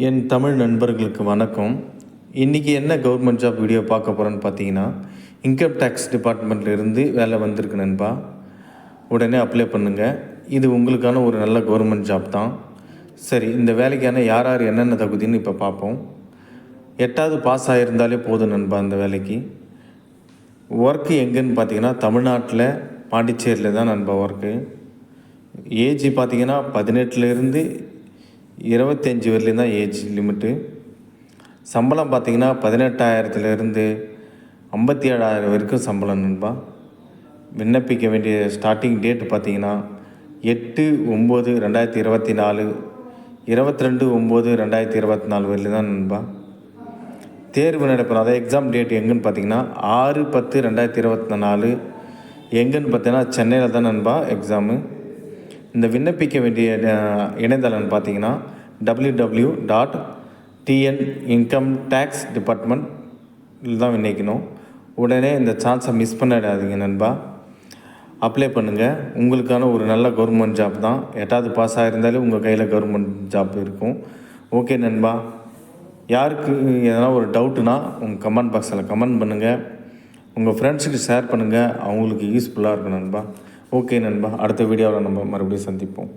என் தமிழ் நண்பர்களுக்கு வணக்கம். இன்றைக்கி என்ன கவர்மெண்ட் ஜாப் வீடியோ பார்க்க போகிறேன்னு பார்த்தீங்கன்னா, இன்கம் டேக்ஸ் டிபார்ட்மெண்ட்லேருந்து வேலை வந்திருக்கு நண்பா. உடனே அப்ளை பண்ணுங்கள். இது உங்களுக்கான ஒரு நல்ல கவர்மெண்ட் ஜாப் தான். சரி, இந்த வேலைக்கான யார் யார் என்னென்ன தகுதின்னு இப்போ பார்ப்போம். 8வது பாஸ் ஆகியிருந்தாலே போதும் நண்பா இந்த வேலைக்கு. ஒர்க்கு எங்கேன்னு பார்த்தீங்கன்னா, தமிழ்நாட்டில் பாண்டிச்சேரியில் தான் நண்பா ஒர்க்கு. ஏஜ் பார்த்தீங்கன்னா 18லேருந்து 25 வரலையும் தான் ஏஜ் லிமிட்டு. சம்பளம் பார்த்திங்கன்னா 18,000லேருந்து 57,000 வரைக்கும் சம்பளம் நண்பா. விண்ணப்பிக்க வேண்டிய ஸ்டார்டிங் டேட் பார்த்திங்கன்னா 8/9/2024 22/9/2024 வரையிலும் தான் நண்பா. தேர்வு நடைபெறும். அதாவது எக்ஸாம் டேட் எங்கேன்னு பார்த்தீங்கன்னா 6/10/2024 எங்கேன்னு பார்த்தீங்கன்னா சென்னையில் தான் நண்பா எக்ஸாமு. இந்த விண்ணப்பிக்க வேண்டிய இணையதளம்னு பார்த்தீங்கன்னா www.tnincometaxdepartment தான் விண்ணப்பிக்கணும். உடனே இந்த சான்ஸை மிஸ் பண்ணிடாதீங்க நண்பா. அப்ளை பண்ணுங்கள். உங்களுக்கான ஒரு நல்ல கவர்மெண்ட் ஜாப் தான். 8வது பாஸ் ஆகிருந்தாலே உங்கள் கையில் கவர்மெண்ட் ஜாப் இருக்கும். ஓகே நண்பா. யாருக்கு எதனா ஒரு டவுட்டுனா உங்கள் கமெண்ட் பாக்ஸில் கமெண்ட் பண்ணுங்கள். உங்கள் ஃப்ரெண்ட்ஸுக்கு ஷேர் பண்ணுங்கள். அவங்களுக்கு யூஸ்ஃபுல்லாக இருக்கும் நண்பா. ஓகே நண்பா, அடுத்த வீடியோவில் நம்ம மறுபடியும் சந்திப்போம்.